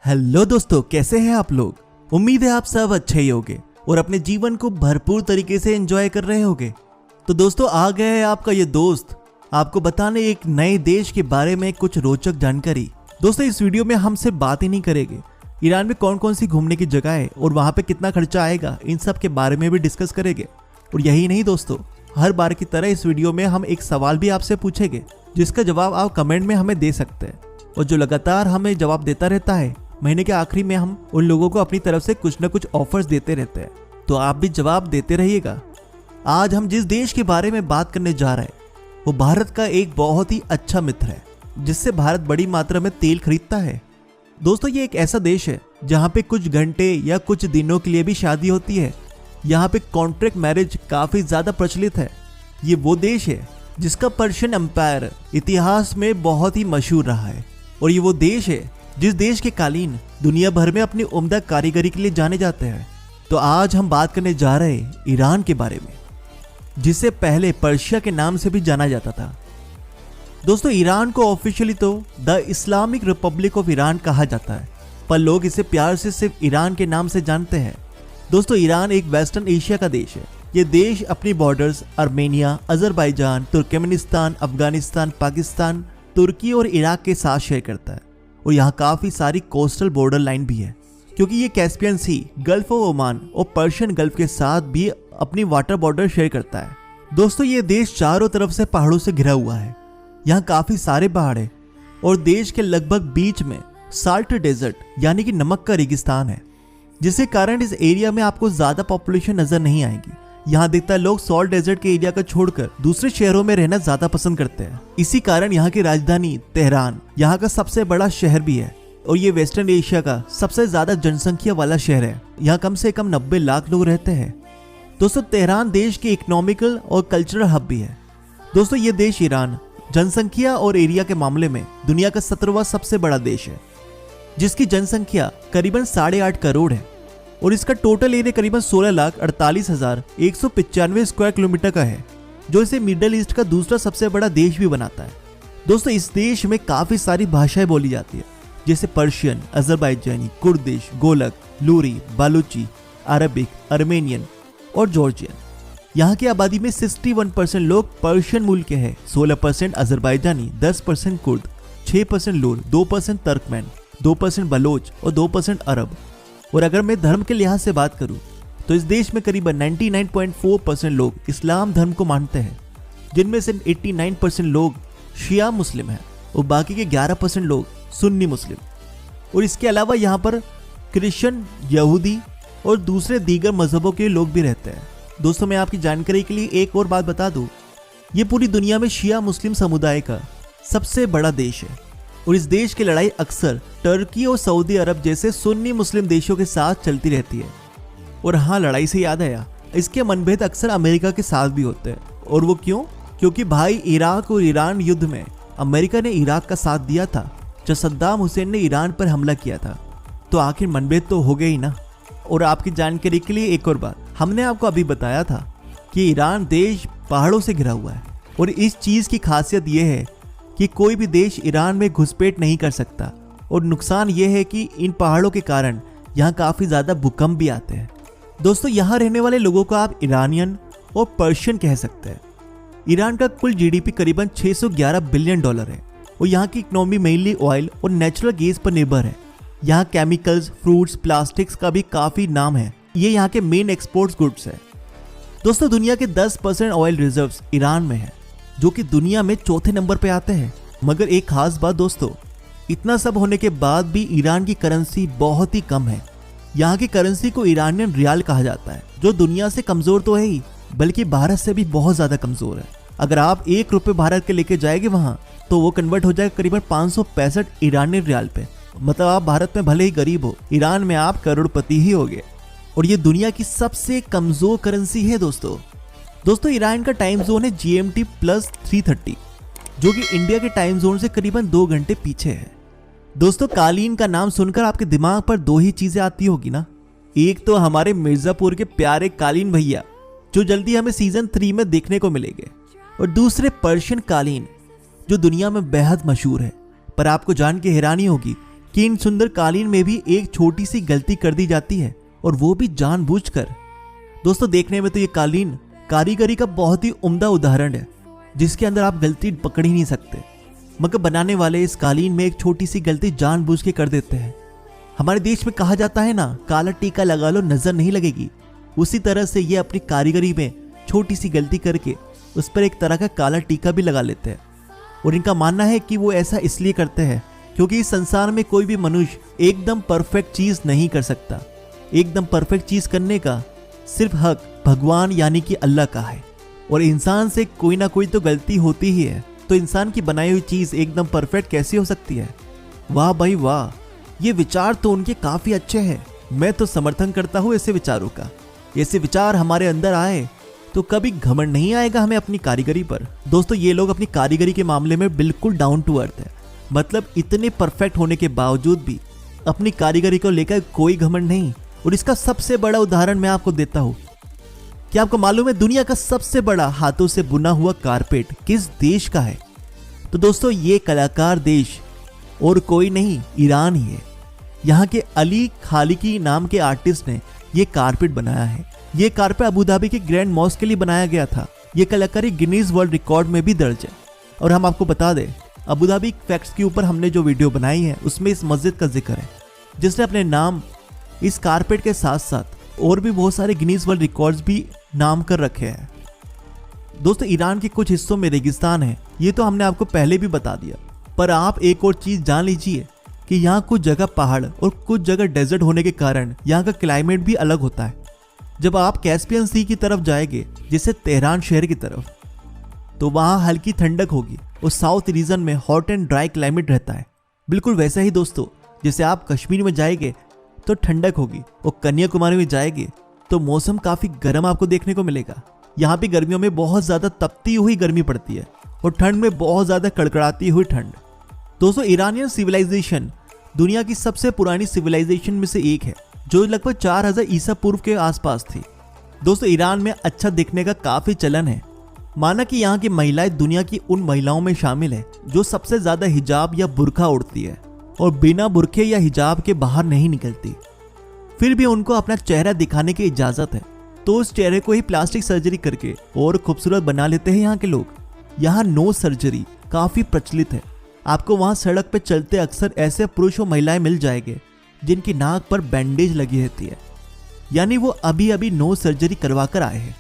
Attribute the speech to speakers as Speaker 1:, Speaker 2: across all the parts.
Speaker 1: Hello दोस्तों, कैसे हैं आप लोग। उम्मीद है आप सब अच्छे ही होंगे और अपने जीवन को भरपूर तरीके से एंजॉय कर रहे होंगे। तो दोस्तों, आ गया है आपका ये दोस्त आपको बताने एक नए देश के बारे में कुछ रोचक जानकारी। दोस्तों, इस वीडियो में हम सिर्फ बात ही नहीं करेंगे, ईरान में कौन कौन सी घूमने की जगह है और वहाँ पे कितना खर्चा आएगा, इन सब के बारे में भी डिस्कस करेंगे। और यही नहीं दोस्तों, हर बार की तरह इस वीडियो में हम एक सवाल भी आपसे पूछेंगे जिसका जवाब आप कमेंट में हमें दे सकते हैं, और जो लगातार हमें जवाब देता रहता है, महीने के आखिरी में हम उन लोगों को अपनी तरफ से कुछ न कुछ ऑफर्स देते रहते हैं। तो आप भी जवाब देते रहिएगा। आज हम जिस देश के बारे में बात करने जा रहे हैं वो भारत का एक बहुत ही अच्छा मित्र है, जिससे भारत बड़ी मात्रा में तेल खरीदता है। दोस्तों, ये एक ऐसा देश है जहाँ पे कुछ घंटे या कुछ दिनों के लिए भी शादी होती है। यहाँ पे कॉन्ट्रैक्ट मैरिज काफी ज्यादा प्रचलित है। ये वो देश है जिसका पर्शियन एम्पायर इतिहास में बहुत ही मशहूर रहा है, और ये वो देश है जिस देश के कालीन दुनिया भर में अपनी उम्दा कारीगरी के लिए जाने जाते हैं। तो आज हम बात करने जा रहे हैं ईरान के बारे में, जिसे पहले पर्शिया के नाम से भी जाना जाता था। दोस्तों, ईरान को ऑफिशियली तो the Islamic Republic of Iran कहा जाता है, पर लोग इसे प्यार से सिर्फ ईरान के नाम से जानते हैं। दोस्तों, ईरान एक वेस्टर्न एशिया का देश है। ये देश अपनी borders Armenia, Azerbaijan, Turkmenistan, Afghanistan, Pakistan, तुर्की और इराक के साथ शेयर करता है, और यहाँ काफी सारी कोस्टल बॉर्डर लाइन भी है, क्योंकि ये Caspian Sea, Gulf of Oman और पर्शियन गल्फ के साथ भी अपनी वाटर बॉर्डर शेयर करता है। दोस्तों, ये देश चारों तरफ से पहाड़ों से घिरा हुआ है। यहाँ काफी सारे पहाड़ है और देश के लगभग बीच में साल्ट डेजर्ट यानी कि नमक का रेगिस्तान है, जिसके कारण इस एरिया में आपको ज्यादा पॉपुलेशन नजर नहीं आएगी। यहाँ अधिकतर लोग सॉल्ट डेजर्ट के एरिया को छोड़कर दूसरे शहरों में रहना ज्यादा पसंद करते हैं। इसी कारण यहाँ की राजधानी तेहरान यहाँ का सबसे बड़ा शहर भी है, और ये वेस्टर्न एशिया का सबसे ज्यादा जनसंख्या वाला शहर है। यहाँ कम से कम 90 लाख लोग रहते हैं। दोस्तों, तेहरान देश के इकोनॉमिकल और कल्चरल हब भी है। दोस्तों, ये देश ईरान जनसंख्या और एरिया के मामले में दुनिया का 17वां सबसे बड़ा देश है, जिसकी जनसंख्या करीबन 8.5 करोड़ है, और इसका टोटल एरिया करीबन 16,48,195 स्क्वायर किलोमीटर का है, जो इसे मिडिल ईस्ट का दूसरा सबसे बड़ा देश भी बनाता है। दोस्तों, इस देश में काफी सारी भाषाएं बोली जाती है, जैसे पर्शियन, अजरबैजानी, कुर्दिश, गोलक, लूरी, बालूची, अरबिक, अर्मेनियन और जॉर्जियन। यहाँ की आबादी में 61% लोग पर्शियन मूल के हैं, 16% अजरबैजानी, 10% कुर्द, 6% लूर, 2% तर्कमैन, 2% बलोच और 2% अरब। और अगर मैं धर्म के लिहाज से बात करूं तो इस देश में करीबन 99.4% लोग इस्लाम धर्म को मानते हैं, जिनमें से 89% लोग शिया मुस्लिम हैं और बाकी के 11% लोग सुन्नी मुस्लिम। और इसके अलावा यहाँ पर क्रिश्चियन, यहूदी और दूसरे दीगर मजहबों के लोग भी रहते हैं। दोस्तों, मैं आपकी जानकारी के लिए एक और बात बता दूं, ये पूरी दुनिया में शिया मुस्लिम समुदाय का सबसे बड़ा देश है, और इस देश की लड़ाई अक्सर टर्की और सऊदी अरब जैसे सुन्नी मुस्लिम देशों के साथ चलती रहती है। और हाँ, लड़ाई से याद आया, इसके मनभेद अक्सर अमेरिका के साथ भी होते हैं। और वो क्यों? क्योंकि भाई इराक और ईरान युद्ध में अमेरिका ने इराक का साथ दिया था जब सद्दाम हुसैन ने ईरान पर हमला किया था, तो आखिर मनभेद तो हो गए ही ना। और आपकी जानकारी के लिए एक और बात, हमने आपको अभी बताया था कि ईरान देश पहाड़ों से घिरा हुआ है, और इस चीज की खासियत यह है कि कोई भी देश ईरान में घुसपैठ नहीं कर सकता। और नुकसान यह है कि इन पहाड़ों के कारण यहाँ काफी ज्यादा भूकंप भी आते हैं। दोस्तों, यहाँ रहने वाले लोगों को आप ईरानियन और पर्शियन कह सकते हैं। ईरान का कुल जीडीपी करीबन $611 बिलियन है, और यहाँ की इकोनॉमी मेनली ऑयल और नेचुरल गैस पर निर्भर है। यहाँ केमिकल्स, फ्रूट्स, प्लास्टिक्स का भी काफी नाम है। ये यहाँ के मेन एक्सपोर्ट्स गुड्स है। दोस्तों, दुनिया के 10% ऑयल रिजर्व्स ईरान में है, जो कि दुनिया में चौथे नंबर पे आते हैं। मगर एक खास बात दोस्तों, इतना सब होने के बाद भी ईरान की करेंसी बहुत ही कम है। यहाँ की करेंसी को ईरानियन रियाल कहा जाता है, जो दुनिया से कमजोर तो है ही, बल्कि भारत से भी बहुत ज्यादा कमजोर है। अगर आप 1 रुपये भारत के लेके जाएंगे वहां, तो वो कन्वर्ट हो जाएगा करीबन 565 ईरानियन रियाल पे। मतलब आप भारत में भले ही गरीब हो, ईरान में आप करोड़पति ही होगे। और ये दुनिया की सबसे कमजोर करेंसी है दोस्तों, ईरान का टाइम जोन है GMT + 330, जो कि इंडिया के टाइम जोन से करीबन 2 घंटे पीछे है। दोस्तों, कालीन का नाम सुनकर आपके दिमाग पर 2 ही चीजें आती होगी ना। एक तो हमारे मिर्जापुर के प्यारे कालीन भैया, जो जल्दी हमें सीजन 3 में देखने को मिलेंगे, और दूसरे पर्शियन कालीन, जो दुनिया में बेहद मशहूर है। पर आपको जान के हैरानी होगी कि इन सुंदर कालीन में भी एक छोटी सी गलती कर दी जाती है, और वो भी जानबूझकर। दोस्तों देखने में तो ये कालीन कारीगरी का बहुत ही उम्दा उदाहरण है, जिसके अंदर आप गलती पकड़ ही नहीं सकते, मगर बनाने वाले इस कालीन में एक छोटी सी गलती जानबूझ के कर देते हैं। हमारे देश में कहा जाता है ना, काला टीका लगा लो नजर नहीं लगेगी। उसी तरह से ये अपनी कारीगरी में छोटी सी गलती करके उस पर एक तरह का काला टीका भी लगा लेते हैं। और इनका मानना है कि वो ऐसा इसलिए करते हैं क्योंकि इस संसार में कोई भी मनुष्य एकदम परफेक्ट चीज नहीं कर सकता। एकदम परफेक्ट चीज करने का सिर्फ हक भगवान यानी कि अल्लाह का है, और इंसान से कोई ना कोई तो गलती होती ही है। तो इंसान की बनाई हुई चीज एकदम परफेक्ट कैसी हो सकती है? वाह भाई वाह, ये विचार तो उनके काफी अच्छे हैं। मैं तो समर्थन करता हूँ ऐसे विचारों का। ऐसे विचार हमारे अंदर आए तो कभी घमंड नहीं आएगा हमें अपनी कारीगरी पर। दोस्तों ये लोग अपनी कारीगरी के मामले में बिल्कुल डाउन टू अर्थ है, मतलब इतने परफेक्ट होने के बावजूद भी अपनी कारीगरी को लेकर कोई घमंड नहीं। और इसका सबसे बड़ा उदाहरण मैं आपको देता हूँ। क्या आपको मालूम है दुनिया का सबसे बड़ा हाथों से बुना हुआ कारपेट किस देश का है? तो दोस्तों ये कलाकार देश और कोई नहीं, ईरान ही है। यहाँ के अली खालिकी नाम के आर्टिस्ट ने ये कारपेट बनाया है। ये कारपेट अबू धाबी के ग्रैंड मॉस्क के लिए बनाया गया था। ये कलाकारी गिनीज वर्ल्ड रिकॉर्ड में भी दर्ज है। और हम आपको बता दें, अबू धाबी फैक्ट्स के ऊपर हमने जो वीडियो बनाई है उसमें इस मस्जिद का जिक्र है, जिसने अपने नाम इस कारपेट के साथ साथ और भी बहुत सारे गिनीज वर्ल्ड रिकॉर्ड्स भी नाम कर रखे हैं। दोस्तों ईरान के कुछ हिस्सों में रेगिस्तान है, ये तो हमने आपको पहले भी बता दिया, पर आप एक और चीज जान लीजिए कि यहाँ कुछ जगह पहाड़ और कुछ जगह डेजर्ट होने के कारण यहाँ का क्लाइमेट भी अलग होता है। जब आप कैस्पियन सी की तरफ जाएंगे, जैसे तेहरान शहर की तरफ, तो वहाँ हल्की ठंडक होगी और साउथ रीजन में हॉट एंड ड्राई क्लाइमेट रहता है। बिल्कुल वैसा ही दोस्तों, जैसे आप कश्मीर में जाएंगे तो ठंडक होगी और कन्याकुमारी में जाएंगे तो मौसम काफी गर्म आपको देखने को मिलेगा। यहाँ पे गर्मियों में बहुत ज्यादा तपती हुई गर्मी पड़ती है और ठंड में बहुत ज्यादा कड़कड़ाती हुई ठंड। दोस्तों इरानियन सिविलाइजेशन दुनिया की सबसे पुरानी सिविलाइजेशन में से एक है, जो लगभग 4000 ईसा पूर्व के आसपास थी। दोस्तों ईरान में अच्छा दिखने का काफी चलन है। माना कि यहाँ की महिलाएं दुनिया की उन महिलाओं में शामिल है जो सबसे ज्यादा हिजाब या बुर्का ओढ़ती है और बिना बुरखे या हिजाब के बाहर नहीं निकलती। फिर भी उनको अपना चेहरा दिखाने की इजाजत है, तो उस चेहरे को ही प्लास्टिक सर्जरी करके और खूबसूरत बना लेते हैं यहाँ के लोग। यहाँ नोज सर्जरी काफी प्रचलित है। आपको वहाँ सड़क पे चलते अक्सर ऐसे पुरुष और महिलाएं मिल जाएंगे जिनकी नाक पर बैंडेज लगी रहती है, यानी वो अभी अभी नोज सर्जरी करवा कर आए हैं।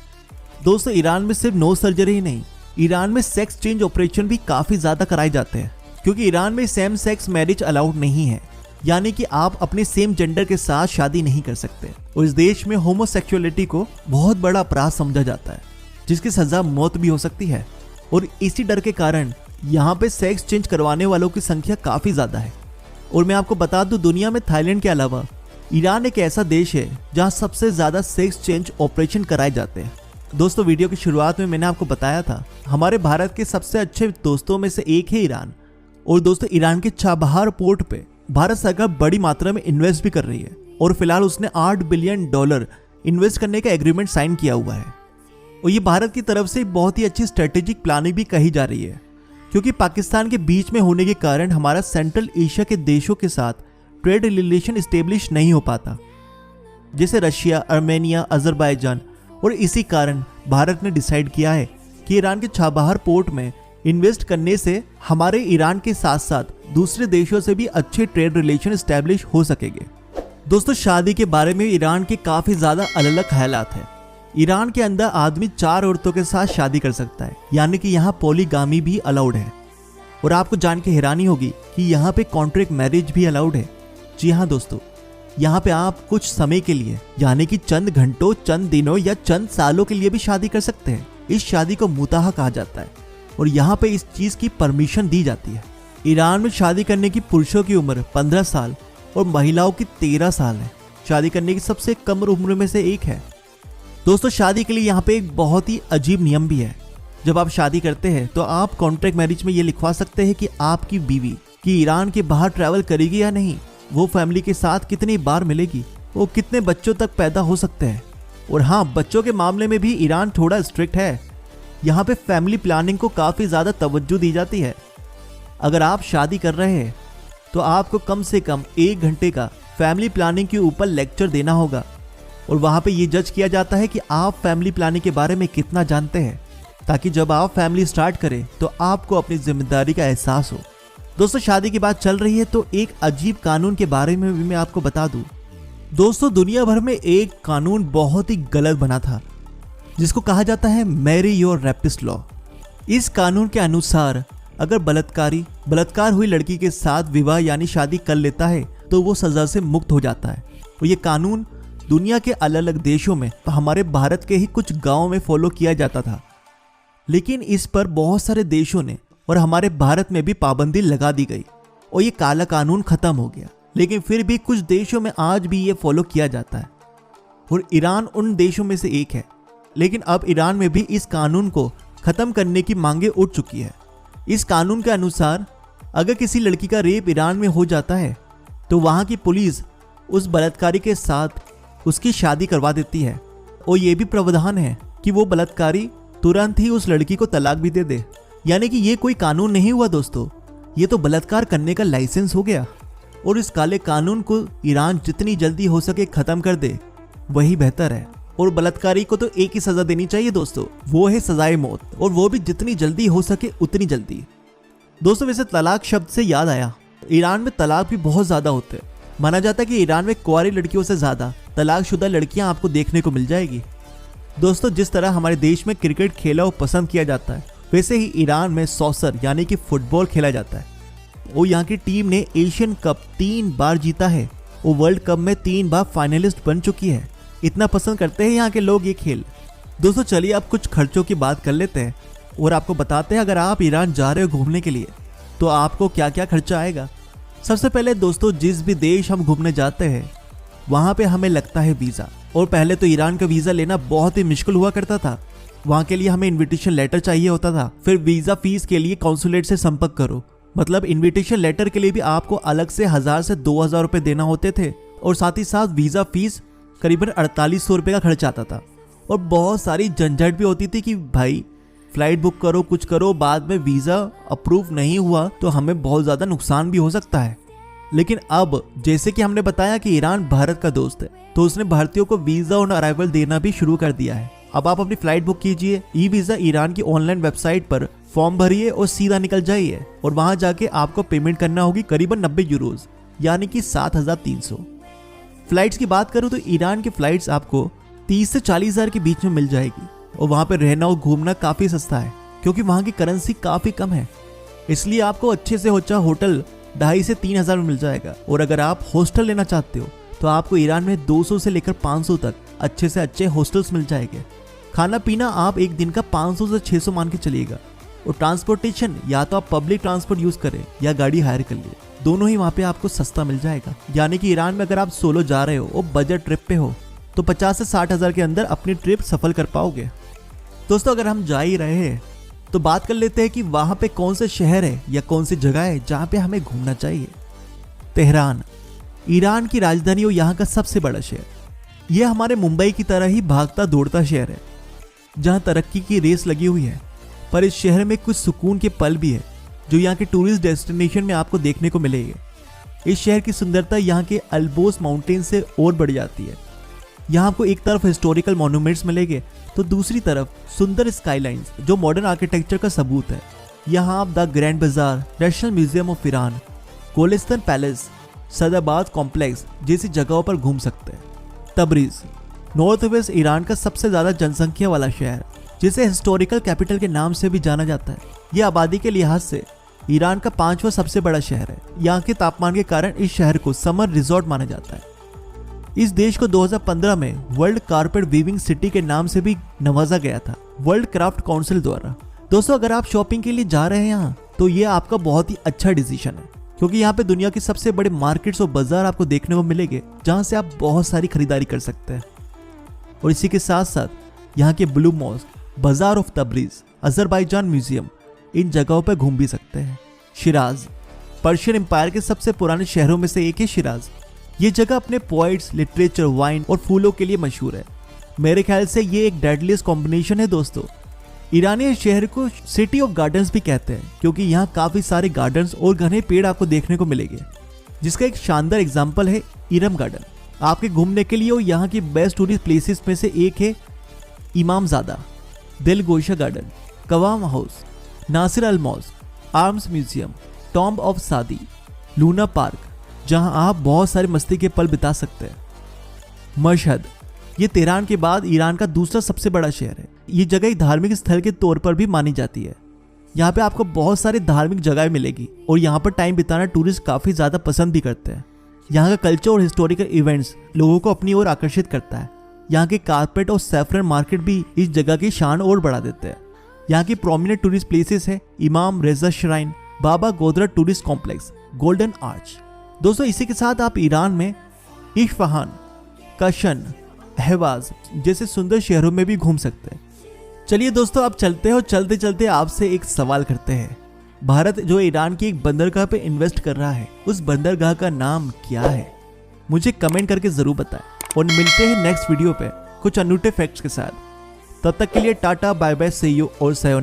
Speaker 1: दोस्तों ईरान में सिर्फ नोज सर्जरी ही नहीं, ईरान में सेक्स चेंज ऑपरेशन भी काफी ज्यादा कराए जाते हैं, क्योंकि ईरान में सेम सेक्स मैरिज अलाउड नहीं है, यानी कि आप अपने सेम जेंडर के साथ शादी नहीं कर सकते। और इस देश में होमोसेक्सुअलिटी को बहुत बड़ा अपराध समझा जाता है, जिसकी सजा मौत भी हो सकती है। और इसी डर के कारण यहाँ पे सेक्स चेंज करवाने वालों की संख्या काफी ज्यादा है। और मैं आपको बता दूं, दुनिया में थाईलैंड के अलावा ईरान एक ऐसा देश है जहाँ सबसे ज्यादा सेक्स चेंज ऑपरेशन कराए जाते हैं। दोस्तों वीडियो की शुरुआत में मैंने आपको बताया था, हमारे भारत के सबसे अच्छे दोस्तों में से एक है ईरान। और दोस्तों ईरान के चाबहार पोर्ट पे भारत सरकार बड़ी मात्रा में इन्वेस्ट भी कर रही है, और फिलहाल उसने $8 बिलियन इन्वेस्ट करने का एग्रीमेंट साइन किया हुआ है। और ये भारत की तरफ से बहुत ही अच्छी स्ट्रेटेजिक प्लानिंग भी कही जा रही है, क्योंकि पाकिस्तान के बीच में होने के कारण हमारा सेंट्रल एशिया के देशों के साथ ट्रेड रिलेशन स्टेब्लिश नहीं हो पाता, जैसे रशिया, आर्मेनिया, अजरबैजान। और इसी कारण भारत ने डिसाइड किया है कि ईरान के चाबहार पोर्ट में इन्वेस्ट करने से हमारे ईरान के साथ साथ दूसरे देशों से भी अच्छे ट्रेड रिलेशन स्टैब्लिश हो सकेंगे। दोस्तों शादी के बारे में ईरान के काफी ज्यादा अलग अलग ख्यालात है। ईरान के अंदर आदमी 4 औरतों के साथ शादी कर सकता है, यानी कि यहाँ पॉलीगामी भी अलाउड है। और आपको जान के हैरानी होगी कि यहाँ पे कॉन्ट्रैक्ट मैरिज भी अलाउड है। जी हाँ दोस्तों, यहाँ पे आप कुछ समय के लिए, यानी कि चंद घंटों, चंद दिनों या चंद सालों के लिए भी शादी कर सकते हैं। इस शादी को मुताहा कहा जाता है और यहाँ पे इस चीज की परमिशन दी जाती है। ईरान में शादी करने की पुरुषों की उम्र 15 साल और महिलाओं की 13 साल है। शादी करने की सबसे कम उम्र में से एक है। दोस्तों शादी के लिए यहाँ पे एक बहुत ही अजीब नियम भी है। जब आप शादी करते हैं तो आप कॉन्ट्रैक्ट मैरिज में ये लिखवा सकते हैं कि आपकी बीवी कि ईरान के बाहर ट्रैवल करेगी या नहीं, वो फैमिली के साथ कितनी बार मिलेगी, वो कितने बच्चों तक पैदा हो सकते हैं। और हाँ, बच्चों के मामले में भी ईरान थोड़ा स्ट्रिक्ट है। यहाँ पे फैमिली प्लानिंग को काफी ज्यादा तवज्जो दी जाती है। अगर आप शादी कर रहे हैं तो आपको कम से कम 1 घंटे का फैमिली प्लानिंग के ऊपर लेक्चर देना होगा और वहाँ पे ये जज किया जाता है कि आप फैमिली प्लानिंग के बारे में कितना जानते हैं, ताकि जब आप फैमिली स्टार्ट करें तो आपको अपनी जिम्मेदारी का एहसास हो। दोस्तों शादी की बात चल रही है तो एक अजीब कानून के बारे में भी मैं आपको बता दूं। दोस्तों दुनिया भर में एक कानून बहुत ही गलत बना था जिसको कहा जाता है मैरी योर रेपिस्ट लॉ। इस कानून के अनुसार अगर बलात्कार हुई लड़की के साथ विवाह यानी शादी कर लेता है तो वो सजा से मुक्त हो जाता है। और ये कानून दुनिया के अलग अलग देशों में, हमारे भारत के ही कुछ गांवों में फॉलो किया जाता था, लेकिन इस पर बहुत सारे देशों ने और हमारे भारत में भी पाबंदी लगा दी गई और ये काला कानून खत्म हो गया। लेकिन फिर भी कुछ देशों में आज भी ये फॉलो किया जाता है और ईरान उन देशों में से एक है। लेकिन अब ईरान में भी इस कानून को खत्म करने की मांगे उठ चुकी है। इस कानून के अनुसार अगर किसी लड़की का रेप ईरान में हो जाता है तो वहां की पुलिस उस बलात्कारी के साथ उसकी शादी करवा देती है और ये भी प्रावधान है कि वो बलात्कारी तुरंत ही उस लड़की को तलाक भी दे दे। यानी कि ये कोई कानून नहीं हुआ दोस्तों, ये तो बलात्कार करने का लाइसेंस हो गया। और इस काले कानून को ईरान जितनी जल्दी हो सके खत्म कर दे वही बेहतर है। और बलात्कारी को तो एक ही सजा देनी चाहिए दोस्तों, वो है सजाए मौत, और वो भी जितनी जल्दी हो सके उतनी जल्दी। दोस्तों वैसे तलाक शब्द से याद आया, ईरान में तलाक भी बहुत ज्यादा होते हैं। माना जाता है कि ईरान में कुंवारी लड़कियों से ज्यादा तलाकशुदा लड़कियां आपको देखने को मिल जाएगी। दोस्तों जिस तरह हमारे देश में क्रिकेट खेला और पसंद किया जाता है, वैसे ही ईरान में सॉकर यानी कि फुटबॉल खेला जाता है। और यहाँ की टीम ने एशियन कप 3 बार जीता है और वर्ल्ड कप में 3 बार फाइनलिस्ट बन चुकी है। इतना पसंद करते हैं यहाँ के लोग ये खेल। दोस्तों चलिए अब कुछ खर्चों की बात कर लेते हैं और आपको बताते हैं अगर आप ईरान जा रहे हो घूमने के लिए तो आपको क्या क्या खर्चा आएगा। सबसे पहले दोस्तों जिस भी देश हम घूमने जाते हैं वहाँ पे हमें लगता है वीज़ा। और पहले तो ईरान का वीज़ा लेना बहुत ही मुश्किल हुआ करता था। वहाँ के लिए हमें इन्विटेशन लेटर चाहिए होता था। फिर वीज़ा फीस के लिए कॉन्सुलेट से संपर्क करो, मतलब इन्विटेशन लेटर के लिए भी आपको अलग से 1000 से 2000 रुपये देना होते थे। और साथ ही साथ वीज़ा फीस करीबन 4800 रुपये का खर्च आता था। और बहुत सारी झंझट भी होती थी कि भाई फ्लाइट बुक करो, कुछ करो, बाद में वीज़ा अप्रूव नहीं हुआ तो हमें बहुत ज़्यादा नुकसान भी हो सकता है। लेकिन अब जैसे कि हमने बताया कि ईरान भारत का दोस्त है तो उसने भारतीयों को वीज़ा ऑन अराइवल देना भी शुरू कर दिया है। अब आप अपनी फ्लाइट बुक कीजिए, ई वीज़ा ईरान की ऑनलाइन वेबसाइट पर फॉर्म भरिए और सीधा निकल जाइए। और वहाँ जाके आपको पेमेंट करना होगी करीबन 90 यूरोज यानी कि 7300। फ्लाइट्स की बात करूँ तो ईरान की फ्लाइट्स आपको 30 से 40 हज़ार के बीच में मिल जाएगी। और वहाँ पे रहना और घूमना काफ़ी सस्ता है क्योंकि वहाँ की करेंसी काफ़ी कम है, इसलिए आपको अच्छे से अच्छा होटल 2,500 से 3,000 में मिल जाएगा। और अगर आप हॉस्टल लेना चाहते हो तो आपको ईरान में 200 से लेकर 500 तक अच्छे से अच्छे हॉस्टल्स मिल जाएंगे। खाना पीना आप एक दिन का 500 से 600 मान के चलिएगा। और ट्रांसपोर्टेशन या तो आप पब्लिक ट्रांसपोर्ट यूज़ करें या गाड़ी हायर कर लिए, दोनों ही वहाँ पे आपको सस्ता मिल जाएगा। यानी कि ईरान में अगर आप सोलो जा रहे हो और बजट ट्रिप पे हो तो 50 से 60 हज़ार के अंदर अपनी ट्रिप सफल कर पाओगे। दोस्तों अगर हम जा ही रहे हैं तो बात कर लेते हैं कि वहाँ पे कौन से शहर है या कौन सी जगह है जहाँ पे हमें घूमना चाहिए। तेहरान ईरान की राजधानी और यहाँ का सबसे बड़ा शहर। यह हमारे मुंबई की तरह ही भागता दौड़ता शहर है जहाँ तरक्की की रेस लगी हुई है। पर इस शहर में कुछ सुकून के पल भी है जो यहाँ के टूरिस्ट डेस्टिनेशन में आपको देखने को मिलेंगे। इस शहर की सुंदरता यहाँ के अल्बोस माउंटेन से और बढ़ जाती है। यहाँ आपको एक तरफ हिस्टोरिकल मॉन्यूमेंट्स मिलेंगे तो दूसरी तरफ सुंदर स्काईलाइंस जो मॉडर्न आर्किटेक्चर का सबूत है। यहाँ आप the grand bazaar, national museum of Iran, Golestan palace, Sadabad complex जैसी जगहों पर घूम सकते हैं। तबरीज नॉर्थ वेस्ट ईरान का सबसे ज्यादा जनसंख्या वाला शहर जिसे हिस्टोरिकल कैपिटल के नाम से भी जाना जाता है। यह आबादी के लिहाज से ईरान का 5वां सबसे बड़ा शहर है। यहाँ के तापमान के कारण इस शहर को समर रिजॉर्ट माना जाता है। इस देश को 2015 में वर्ल्ड कारपेट वीविंग सिटी के नाम से भी नवाजा गया था वर्ल्ड क्राफ्ट काउंसिल द्वारा। दोस्तों अगर आप शॉपिंग के लिए जा रहे हैं यहाँ तो ये आपका बहुत ही अच्छा डिसीजन है क्योंकि यहाँ पे दुनिया के सबसे बड़े मार्केट्स और बाजार आपको देखने को मिलेंगे जहाँ से आप बहुत सारी खरीदारी कर सकते हैं। और इसी के साथ साथ यहाँ के ब्लू मॉस्क, बाजार ऑफ तबरीज, अजरबैजान म्यूजियम, इन जगहों पर घूम भी सकते हैं। शिराज पर्शियन एम्पायर के सबसे पुराने शहरों में से एक है शिराज। ये जगह अपने पोइट्स, लिटरेचर, वाइन और फूलों के लिए मशहूर है। मेरे ख्याल से ये एक डेडलीस्ट कॉम्बिनेशन है दोस्तों। ईरानी शहर को सिटी ऑफ गार्डन्स भी कहते हैं क्योंकि यहाँ काफी सारे गार्डन्स और घने पेड़ आपको देखने को मिलेंगे। जिसका एक शानदार एग्जाम्पल है इरम गार्डन। आपके घूमने के लिए और यहाँ की बेस्ट टूरिस्ट प्लेसेस में से एक है Imamzadeh, Delgosha garden, Qavam house, Nasir al mosque, arms museum, tomb of Saadi, Luna park, जहां आप बहुत सारे मस्ती के पल बिता सकते हैं। मशहद, ये तेहरान के बाद ईरान का दूसरा सबसे बड़ा शहर है। ये जगह एक धार्मिक स्थल के तौर पर भी मानी जाती है। यहाँ पे आपको बहुत सारी धार्मिक जगह मिलेगी और यहाँ पर टाइम बिताना टूरिस्ट काफी ज्यादा पसंद भी करते हैं। यहाँ का कल्चर और हिस्टोरिकल इवेंट्स लोगों को अपनी ओर आकर्षित करता है। यहाँ के कारपेट और सैफरन मार्केट भी इस जगह की शान और बढ़ा देते हैं। यहाँ की प्रोमिनेंट टूरिस्ट प्लेसेस है इमाम रेजा श्राइन, बाबा गोदरा टूरिस्ट कॉम्प्लेक्स, गोल्डन आर्च। दोस्तों इसी के साथ आप ईरान में इस्फहान, कशन, अहवाज जैसे सुंदर शहरों में भी घूम सकते हैं। चलिए दोस्तों आप चलते हैं और चलते चलते आपसे एक सवाल करते हैं। भारत जो ईरान की एक बंदरगाह पे इन्वेस्ट कर रहा है, उस बंदरगाह का नाम क्या है? मुझे कमेंट करके जरूर बताएं और मिलते हैं नेक्स्ट वीडियो पे कुछ अनूठे फैक्ट्स के साथ। तब तक के लिए tata, bye bye, see you और सयोनारा।